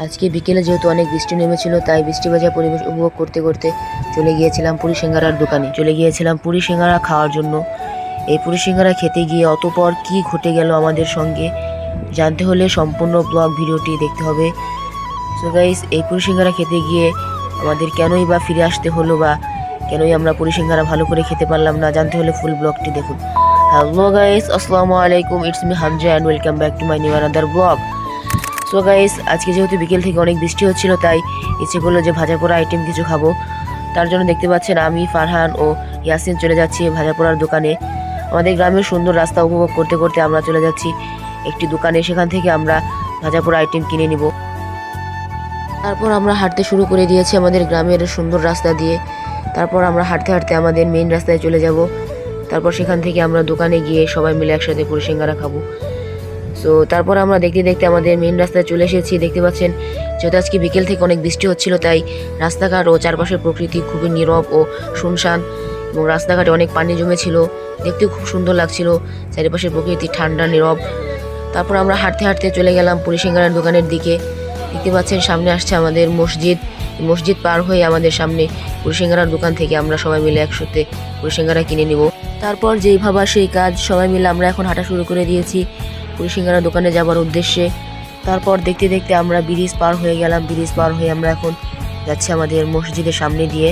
আজকে বিকেলে যেহেতু অনেক বৃষ্টি নেমেছিল, তাই বৃষ্টি ভেজা পরিবেশ উপভোগ করতে করতে চলে গিয়েছিলাম পুরি সিঙ্গারার দোকানে। পুরি সিঙ্গারা খাওয়ার জন্য। এই পুরি সিঙ্গারা খেতে গিয়ে অতঃপর কি ঘটে গেল আমাদের সঙ্গে জানতে হলে সম্পূর্ণ ব্লগ ভিডিওটি দেখতে হবে। সো গাইস, এই পুরি সিঙ্গারা খেতে গিয়ে আমাদের কেনই বা ফিরে আসতে হলো, বা কেনই আমরা পুরি সিঙ্গারা ভালো করে খেতে পারলাম না, জানতে হলে ফুল ব্লগটি দেখুন। হ্যালো গাইস, আসসালামু আলাইকুম, it's me Hamza and welcome back to my new another blog. So guys, আজকে যেহেতু বিকেল থেকে অনেক বৃষ্টি হচ্ছিল, তাই ইচ্ছে করলো যে ভাজা পোড়া আইটেম কিছু খাবো। তার জন্য দেখতে পাচ্ছেন আমি, ফারহান ও ইয়াসিন চলে যাচ্ছি ভাজা পোড়ার দোকানে। আমাদের গ্রামের সুন্দর রাস্তা উপভোগ করতে করতে আমরা চলে যাচ্ছি একটি দোকানে, সেখান থেকে আমরা ভাজা পোড়া আইটেম কিনে নিব। তারপর আমরা হাঁটতে শুরু করে দিয়েছি আমাদের গ্রামের সুন্দর রাস্তা দিয়ে। তারপর আমরা হাঁটতে হাঁটতে আমাদের মেইন রাস্তায় চলে যাব। তারপর সেখান থেকে আমরা দোকানে গিয়ে সবাই মিলে একসাথে পুরি সিঙ্গারা খাবো। সো তারপর আমরা দেখতে দেখতে আমাদের মেইন রাস্তায় চলে এসেছি। দেখতে পাচ্ছেন যেহেতু আজকে বিকেল থেকে অনেক বৃষ্টি হচ্ছিল, তাই রাস্তাঘাট ও চারপাশের প্রকৃতি খুবই নীরব ও শুনশান, এবং রাস্তাঘাটে অনেক পানি জমেছিল, দেখতেও খুব সুন্দর লাগছিল। চারিপাশের প্রকৃতি ঠান্ডা নীরব। তারপর আমরা হাঁটতে হাঁটতে চলে গেলাম পুরি সিঙ্গারার দোকানের দিকে। দেখতে পাচ্ছেন সামনে আসছে আমাদের মসজিদ। মসজিদ পার হয়ে আমাদের সামনে পুরি সিঙ্গারার দোকান থেকে আমরা সবাই মিলে একসাথে পুরি সিঙ্গারা কিনে নিব। তারপর যেই ভাবা সেই কাজ, সবাই মিলে আমরা এখন হাঁটা শুরু করে দিয়েছি পুরি সিঙ্গারা দোকানে যাবার উদ্দেশ্যে। তারপর দেখতে দেখতে আমরা ব্রিজ পার হয়ে গেলাম। ব্রিজ পার হয়ে আমরা এখন যাচ্ছি আমাদের মসজিদের সামনে দিয়ে।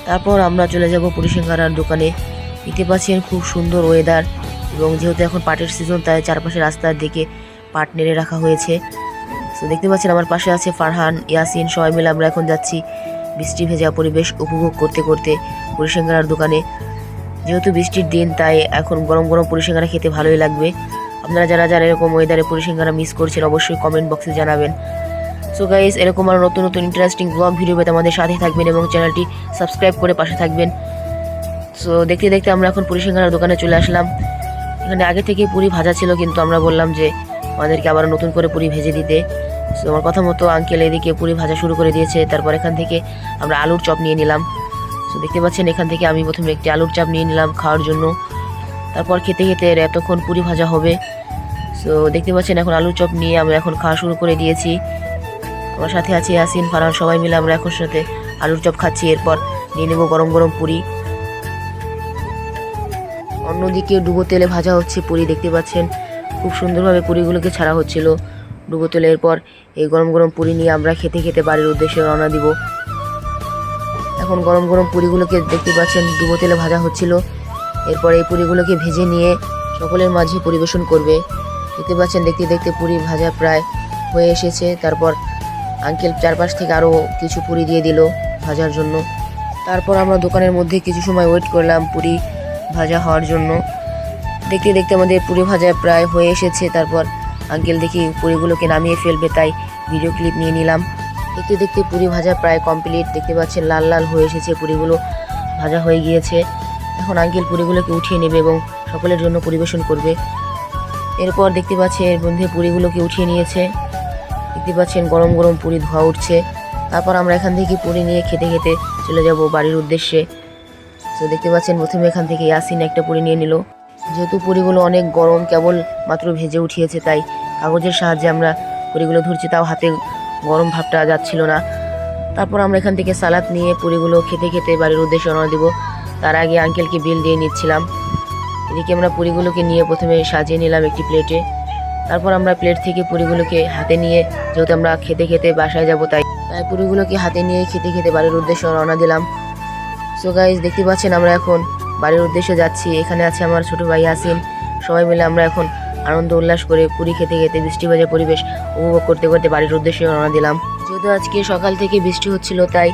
তারপর আমরা চলে যাব পুরি সিঙ্গারার দোকানে। দেখতে পাচ্ছেন খুব সুন্দর ওয়েদার, এবং যেহেতু এখন পাটের সিজন, তাই চারপাশে রাস্তার দিকে পাট নেড়ে রাখা হয়েছে। তো দেখতে পাচ্ছেন আমার পাশে আছে ফারহান, ইয়াসিন, সবাই মিলে আমরা এখন যাচ্ছি বৃষ্টি ভেজা পরিবেশ উপভোগ করতে করতে পুরি সিঙ্গারার দোকানে। যেহেতু বৃষ্টির দিন, তাই এখন গরম গরম পুরি সিঙ্গারা খেতে ভালোই লাগবে। আপনারা যারা যারা এরকম ওয়েদারে পুরি সিঙ্গারা মিস করছেন, অবশ্যই কমেন্ট বক্সে জানাবেন। সো গাইস, এরকম আরও নতুন নতুন ইন্টারেস্টিং ব্লগ ভিডিও পেতে আমাদের সাথে থাকবেন এবং চ্যানেলটি সাবস্ক্রাইব করে পাশে থাকবেন। সো দেখতে দেখতে আমরা এখন পুরি সিঙ্গারার দোকানে চলে আসলাম। এখানে আগে থেকে পুরি ভাজা ছিল, কিন্তু আমরা বললাম যে আমাদেরকে আবার নতুন করে পুরি ভেজে দিতে। সো আমার কথা মতো আঙ্কেল এদিকে পুরি ভাজা শুরু করে দিয়েছে। তারপর এখান থেকে আমরা আলুর চপ নিয়ে নিলাম। সো দেখতে পাচ্ছেন এখান থেকে আমি প্রথমে একটি আলুর চপ নিয়ে নিলাম খাওয়ার জন্য। তারপর খেতে খেতে এতক্ষণ পুরি ভাজা হবে। সো দেখতে পাচ্ছেন এখন আলুর চপ নিয়ে আমরা এখন খাওয়া শুরু করে দিয়েছি। আমার সাথে আছে ইয়াসিন, ফারহান, সবাই মিলে আমরা এখন সাথে আলুর চপ খাচ্ছি। এরপর নিয়ে নেব গরম গরম পুরি। অন্যদিকে ডুবো তেলে ভাজা হচ্ছে পুরি। দেখতে পাচ্ছেন খুব সুন্দরভাবে পুরিগুলোকে ছাড়া হচ্ছিল ডুবো তেলে। এরপর এই গরম গরম পুরি নিয়ে আমরা খেতে খেতে বাড়ির উদ্দেশ্যে রওনা দিব। এখন গরম গরম পুরিগুলোকে দেখতে পাচ্ছেন ডুবো তেলে ভাজা হচ্ছিল। এরপর এই পুরিগুলোকে ভেজে নিয়ে সকলের মাঝে পরিবেশন করবে। দেখতে পাচ্ছেন দেখতে দেখতে পুরি ভাজা প্রায় হয়ে এসেছে। তারপর আঙ্কেল চারপাশ থেকে আরও কিছু পুরি দিয়ে দিল ভাজার জন্য। তারপর আমরা দোকানের মধ্যে কিছু সময় ওয়েট করলাম পুরি ভাজা হওয়ার জন্য। দেখতে দেখতে আমাদের পুরি ভাজা প্রায় হয়ে এসেছে। তারপর আঙ্কেল দেখি পুরিগুলোকে নামিয়ে ফেলবে, তাই ভিডিও ক্লিপ নিয়ে নিলাম। দেখতে দেখতে পুরি ভাজা প্রায় কমপ্লিট। দেখতে পাচ্ছেন লাল লাল হয়ে এসেছে, পুরিগুলো ভাজা হয়ে গিয়েছে। এখন আঙ্কেল পুরিগুলোকে উঠিয়ে নেবে এবং সকলের জন্য পরিবেশন করবে। এরপর দেখতে পাচ্ছেন এর মধ্যে পুরিগুলোকে উঠিয়ে নিয়েছে। দেখতে পাচ্ছেন গরম গরম পুরি ধোয়া উঠছে। তারপর আমরা এখান থেকে পুরি নিয়ে খেতে খেতে চলে যাব বাড়ির উদ্দেশ্যে। তো দেখতে পাচ্ছেন প্রথমে এখান থেকে ইয়াসিন একটা পুরি নিয়ে নিল। যেহেতু পুরিগুলো অনেক গরম, কেবল মাত্র ভেজে উঠিয়েছে, তাই কাগজের সাহায্যে আমরা পুরিগুলো ধরছি, তাও হাতে গরম ভাবটা যাচ্ছিল না। তারপর আমরা এখান থেকে সালাদ নিয়ে পুরিগুলো খেতে খেতে বাড়ির উদ্দেশ্যে রওনা দিব। তার আগে আঙ্কেলকে বিল দিয়ে নিচ্ছিলাম। এদিকে আমরা পুরিগুলোকে নিয়ে প্রথমে সাজিয়ে নিলাম একটি প্লেটে। তারপর আমরা প্লেট থেকে পুরিগুলোকে হাতে নিয়ে, যেহেতু আমরা খেতে খেতে বাসায় যাব, তাই পুরিগুলোকে হাতে নিয়ে খেতে খেতে বাড়ির উদ্দেশ্যে রওনা দিলাম। সো গাইজ, দেখতে পাচ্ছেন আমরা এখন বাড়ির উদ্দেশ্যে যাচ্ছি। এখানে আছে আমার ছোট ভাই ইয়াসিন। সবাই মিলে আমরা এখন আনন্দ উল্লাস করে পুরি খেতে খেতে বৃষ্টি ভেজা পরিবেশ উপভোগ করতে করতে বাড়ির উদ্দেশ্যে রওনা দিলাম। যেহেতু আজকে সকাল থেকে বৃষ্টি হচ্ছিল, তাই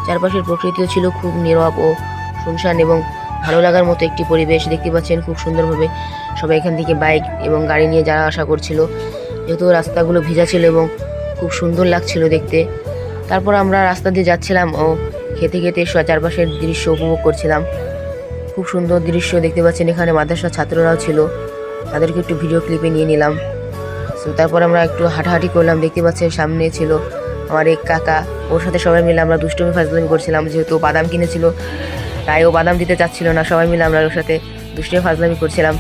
চারপাশের প্রকৃতিও ছিল খুব নীরব ও শুনশান এবং ভালো লাগার মতো একটি পরিবেশ। দেখতে পাচ্ছেন খুব সুন্দরভাবে সবাই এখান থেকে বাইক এবং গাড়ি নিয়ে যাওয়া আসা করছিল। যেহেতু রাস্তাগুলো ভিজা ছিল এবং খুব সুন্দর লাগছিল দেখতে। তারপর আমরা রাস্তা দিয়ে যাচ্ছিলাম ও খেতে খেতে চারপাশের দৃশ্য উপভোগ করছিলাম। খুব সুন্দর দৃশ্য দেখতে পাচ্ছেন। এখানে মাদ্রাসার ছাত্ররাও ছিল, তাদেরকে একটু ভিডিও ক্লিপে নিয়ে নিলাম। সো তারপর আমরা একটু হাঁটাহাঁটি করলাম। দেখতে পাচ্ছেন সামনে ছিল আমার এক কাকা, ওর সাথে সবাই মিলে আমরা দুষ্টুমি ফাজলামি করছিলাম। যেহেতু বাদাম কিনেছিল, তাই ও বাদাম দিতে চাচ্ছিল না। সবাই মিলে আমরা ওর সাথে দুষ্টুমি ফাজলামি করছিলাম।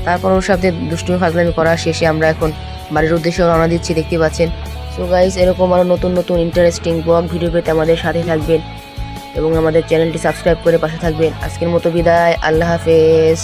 তারপর ওর সাথে দুষ্টুমি ফাজলামি করা শেষে আমরা এখন বাড়ির উদ্দেশ্যে রওনা দিচ্ছি। দেখতে পাচ্ছেন সো সো গাইস, এরকম আরও নতুন নতুন ইন্টারেস্টিং ব্লগ ভিডিও পেতে আমাদের সাথে থাকবেন এবং আমাদের চ্যানেলটি সাবস্ক্রাইব করে পাশে থাকবেন। আজকের মতো বিদায়, আল্লাহ হাফেজ।